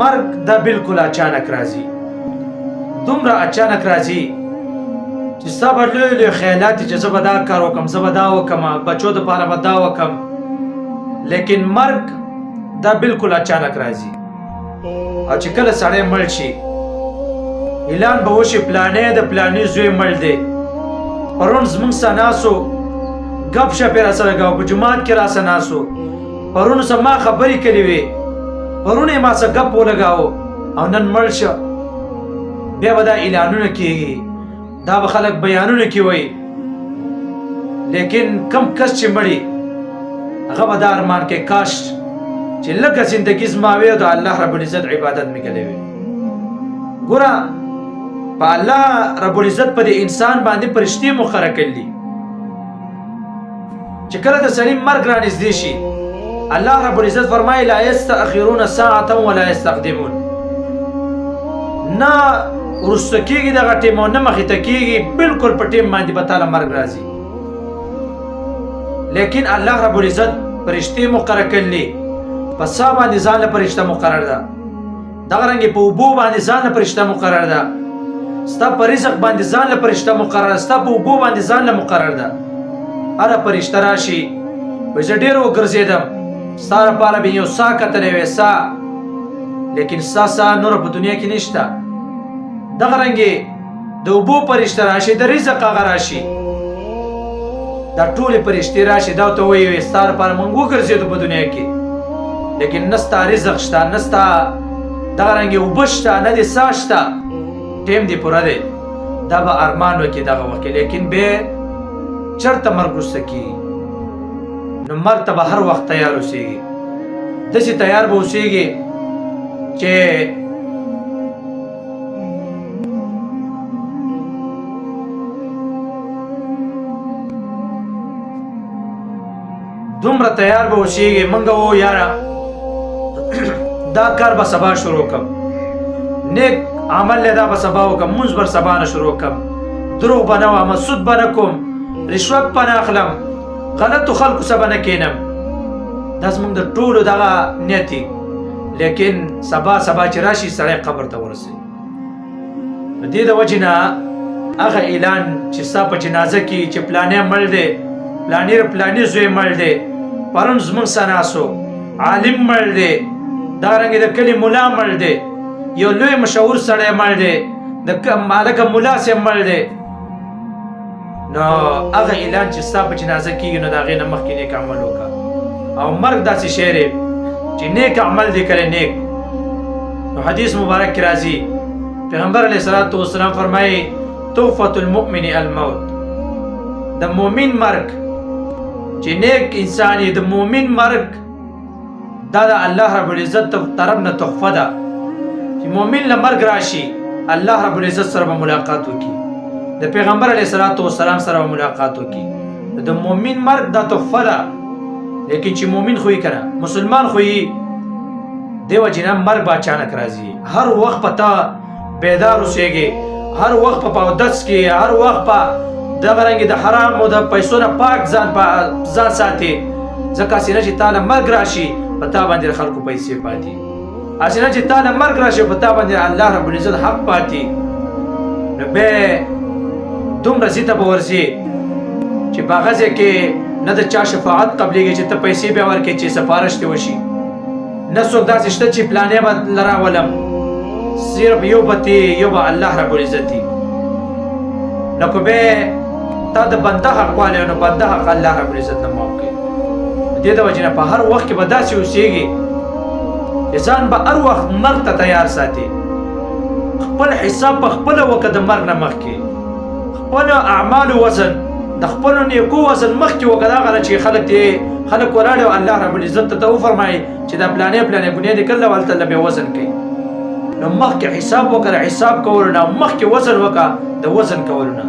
مرګ دا بالکل اچانک راځي، دومره اچانک راځي چې ستا به لوی لوی خیالات چې زه به دا کار وکړم، زه به دا وکړم، بچو دپاره به دا وکړم، لیکن مرګ دا بالکل اچانک راځي. او چې کله سړی مړ شي اعلان به وشي پلانې د پلانې زوی مړ دی. پرون زموږ سره ناستو ګپ شپ یې راسره کوو، په جومات کې راسره ناستو، پرون سره ما خبرې کړې وې، پرون یې ما سره ګپ ولګاوه او نن مړ شه. بیا به دا اعلانونه کېږي، دا به خلک بیانونه کې وایي، لیکن کم کس چې مړي هغه به دا ارمان کې کاش چې لکه زندگی زما وي او د الله رب العزت عبادت مې کړی وي. ګوره په الله رب العزت په دې انسان باندې فرشتې مقرره کړي دي چې کله د سړي مرګ رانږدې شي الله رب العزت فرمایي لا یستأخرون ساعة ولا یستقدمون، نه وروسته کېږي دغه ټیم او نه مخې ته کېږي، بلکل په ټیم باندې به تاله مرګ راځي. لیکن الله رب العزت فرشتې مقرره کړي، په سا باندې ځان له فرشته مقرر ده، دغه رنګې په اوبو باندې ځان له فرشته مقرر ده، ستا په رزق باندې ځان له فرشته مقرر ده، ستا په اوبو باندې ځان له مقرر ده. هره فرشته راشي وایي زه ډېر وګرځېدم، ستا لپاره مې یو سا کتلی وې سا، لیکن ستا سا نوره په دنیا کې نشته. دغه رنګې د اوبو فرشته راشي، د رزق هغه راشي، دا ټولې فرشتې راشي دا ورته وایي ستا لپاره موږ وګرځېدو په دنیا کې، لیکن نه ستا رزق شته، نه ستا دغه رنګې اوبه شته، نه دې سا شته، ټیم دې پوره دی. دا به ارمان وکړي دغه وخت کې، لیکن بیا چېرته مرګ وروسته کېږي نو مرګ ته به هر وخت تیار اوسېږي. داسې تیار به اوسېږي چې دومره تیار به اوسېږي موږ وو یاره دا کار به سبا شروع کړم، نیک عمل دی دا به سبا وکړم، مونځ به سبا نه شروع کړم، دروغ به نه وایم، سود به نه کوم، رشوت به نه اخلم، غلطو خلکو سره به نه کښېنم. دا زموږ د ټولو دغه نیت دی، لیکن سبا چې راشي سړی قبر ته ورسوي. د دې د وجې نه هغه اعلان چې ستا په جنازه کې چې پلانې مړ دی، پلانې زوی مړ دی، پرون زموږ سره ناست عالم مړ دی، دغه رنګې د کلي ملا مړ دی، یو لوی مشهور سړی مړ دی، د مالکه ملا صاحب مړ دی، نو هغه اعلان چې ستا په جنازه کېږي نو د هغې نه مخکې نیک عمل وکړه. او مرګ داسې شی دی چې نیک عمل دی کړی نیک. نو حدیث مبارک کې راځي پیغمبر علیه الصلاة والسلام فرمایي تحفة المؤمن الموت، د مؤمن مرګ چې نیک انسان یې د مؤمن مرګ دا د الله رب العزت طرف نه تحفه ده چې مؤمن له مرګ راشي الله رب العزت سره به ملاقات وکړي، د پیغمبر علیه الصلاة والسلام سره به ملاقات وکړي. د مؤمن مرګ دا تحفه ده، لیکن چې مؤمن خو یې که نه مسلمان خو یې دې وجې نه مرګ به اچانک راځي. هر وخت په تا بیدار اوسېږي، هر وخت په اودس کې، هر وخت په دغه رنګې د حرام او د پیسو نه پاک ځان ساتي، ځکه هسې نه چې تا له مرګ راشي په تا باندې خلکو پیسې پاتې، هسې نه چې تا له مرګ راشي په تا باندې الله رب العزت حق پاتې. نو بیا دومره ځي ته به ورځي چې په هغه ځای کې نه د چا شفاعت قبلېږي چې ته پیسې بیا ورکړې چې سفارش دې وشي، نه څوک داسې شته چې پلانې به له راولم، صرف یو به تی یو به الله رب العزت دی. نو که بیا تا د بنده حق والی نو بنده حق الله رب العزت نه معاف کوي. دې د وجې نه په هر وخت کې به داسې اوسېږي چې ځان به هر وخت مرګ ته تیار ساتي، خپل حساب په خپله وکړه د مرګ نه مخکې، خپلو اعمالو وزن د خپلو نیکو وزن مخکې وکړه، دا غله چې خلک ولاړ او الله رب العزت ته وفرمایي چې دا پلانې ګناه دې کړله هلته له بیا وزن کوي. نو مخکې حساب وکړه، حساب کولو نه مخکې وزن وکړه د وزن کولو نه.